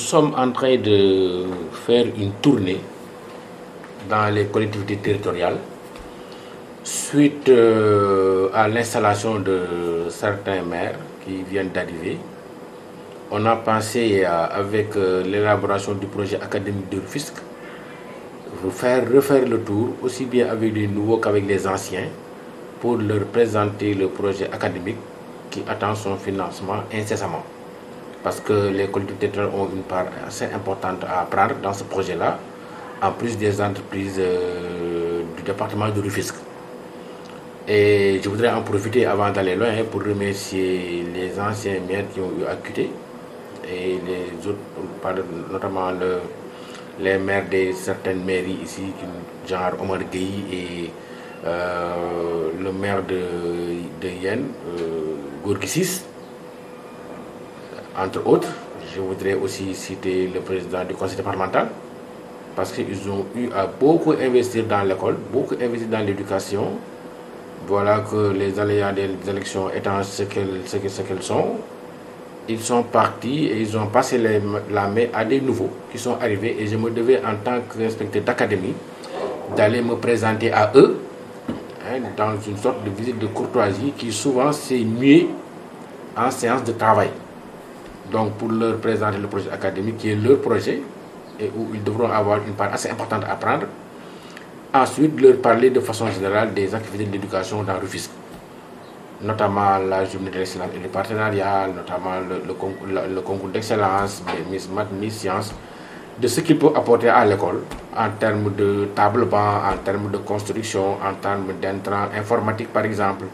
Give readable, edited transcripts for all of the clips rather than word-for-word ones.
sommes en train de faire une tournée dans les collectivités territoriales suite à l'installation de certains maires qui viennent d'arriver. On a pensé, avec l'élaboration du projet académique de Rufisque, refaire le tour, aussi bien avec les nouveaux qu'avec les anciens, pour leur présenter le projet académique qui attend son financement incessamment. Parce que les collectivités territoriales ont une part assez importante à prendre dans ce projet-là, en plus des entreprises du département de Rufisque. Et je voudrais en profiter avant d'aller loin pour remercier les anciens maires qui ont eu à quitter et les autres, notamment les maires de certaines mairies ici, genre Omar Gueye et le maire de Yen, Gourgissis, entre autres. Je voudrais aussi citer le président du conseil départemental, parce qu'ils ont eu à beaucoup investir dans l'école, beaucoup investir dans l'éducation. Voilà que les aléas des élections étant ce qu'elles sont, ils sont partis et ils ont passé la main à des nouveaux qui sont arrivés, et je me devais en tant qu'inspecteur d'académie d'aller me présenter à eux dans une sorte de visite de courtoisie qui souvent s'est muée en séance de travail. Donc pour leur présenter le projet académique qui est leur projet et où ils devront avoir une part assez importante à prendre. Ensuite, leur parler de façon générale des activités de l'éducation dans Rufisque, notamment la journée de l'excellence et du partenariat, notamment le concours d'excellence, Miss Math, Miss Sciences, de ce qu'il peut apporter à l'école en termes de table-banc, en termes de construction, en termes d'intrants informatiques par exemple,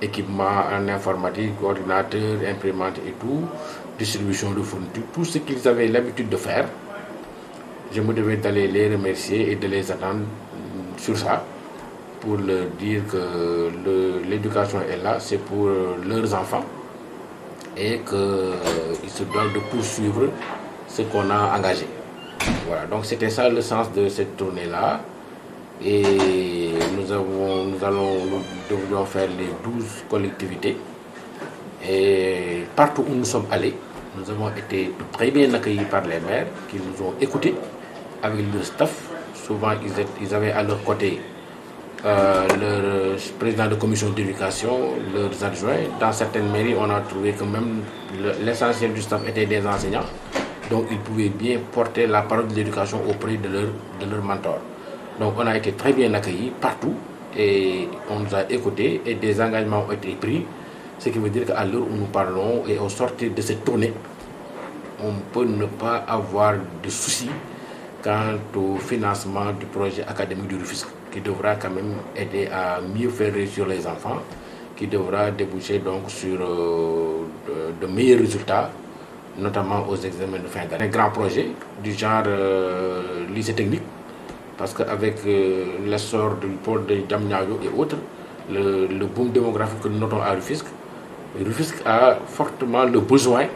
équipement en informatique, ordinateur, imprimante et tout, distribution de fournitures, tout ce qu'ils avaient l'habitude de faire. Je me devais d'aller les remercier et de les attendre sur ça, pour leur dire que l'éducation est là, c'est pour leurs enfants, et qu'ils se doivent de poursuivre ce qu'on a engagé. Voilà, donc c'était ça le sens de cette tournée-là. Et nous devions faire les 12 collectivités. Et partout où nous sommes allés, nous avons été très bien accueillis par les maires qui nous ont écoutés avec leur staff. Souvent, ils avaient à leur côté leur président de commission d'éducation, leurs adjoints. Dans certaines mairies, on a trouvé que même l'essentiel du staff était des enseignants. Donc, ils pouvaient bien porter la parole de l'éducation auprès de leur mentor. Donc, on a été très bien accueillis partout et on nous a écoutés et des engagements ont été pris. Ce qui veut dire qu'à l'heure où nous parlons et au sortir de cette tournée, on peut ne pas avoir de soucis quant au financement du projet académique du Rufisque, qui devra quand même aider à mieux faire réussir les enfants, qui devra déboucher donc sur de meilleurs résultats, notamment aux examens de fin d'année. Un grand projet du genre lycée technique, parce qu'avec l'essor du pôle de Diamniadio et autres, le boom démographique que nous notons à Rufisque a fortement un besoin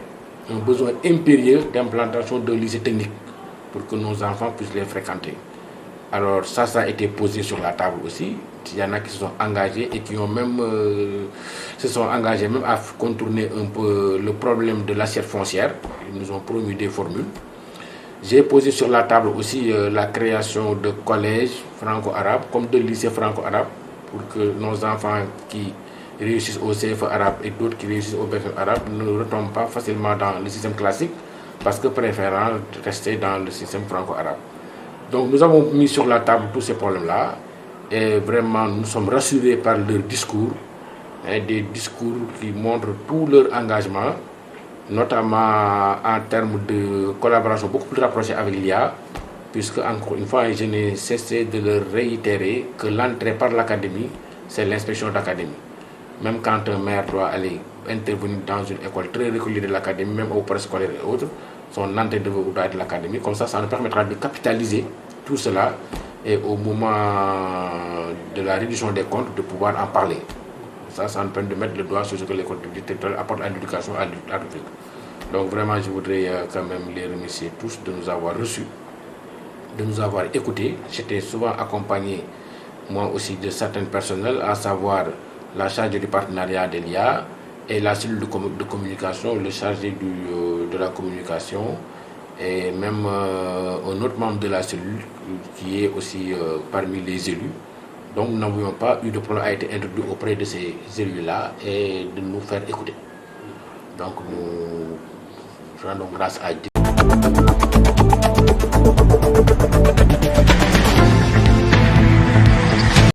impérieux d'implantation de lycée technique pour que nos enfants puissent les fréquenter. Alors ça a été posé sur la table aussi. Il y en a qui se sont engagés et qui ont même à contourner un peu le problème de l'assiette foncière. Ils nous ont promis des formules. J'ai posé sur la table aussi la création de collèges franco-arabes comme de lycées franco-arabes pour que nos enfants qui réussissent au CFE arabe et d'autres qui réussissent au BFM arabe ne retombent pas facilement dans le système classique, parce que préférant rester dans le système franco-arabe. Donc nous avons mis sur la table tous ces problèmes-là et vraiment nous sommes rassurés par leur discours, des discours qui montrent tout leur engagement, notamment en termes de collaboration beaucoup plus rapprochée avec l'IA, puisque encore une fois je n'ai cessé de leur réitérer que l'entrée par l'académie, c'est l'inspection d'académie. Même quand un maire doit aller intervenir dans une école très reculée de l'académie, même au préscolaire et autres, son entrée doit être l'académie. Comme ça nous permettra de capitaliser tout cela et au moment de la réduction des comptes, de pouvoir en parler. Ça nous permet de mettre le doigt sur ce que les collectivités territoriales apportent à l'éducation à Rufisque. Donc vraiment, je voudrais quand même les remercier tous de nous avoir reçus, de nous avoir écoutés. J'étais souvent accompagné, moi aussi, de certains personnels, à savoir la chargée du partenariat de l'IA et la cellule de communication, le chargé de la communication et même un autre membre de la cellule qui est aussi parmi les élus. Donc nous n'avions pas eu de problème à être introduit auprès de ces élus-là et de nous faire écouter. Donc nous rendons grâce à Dieu.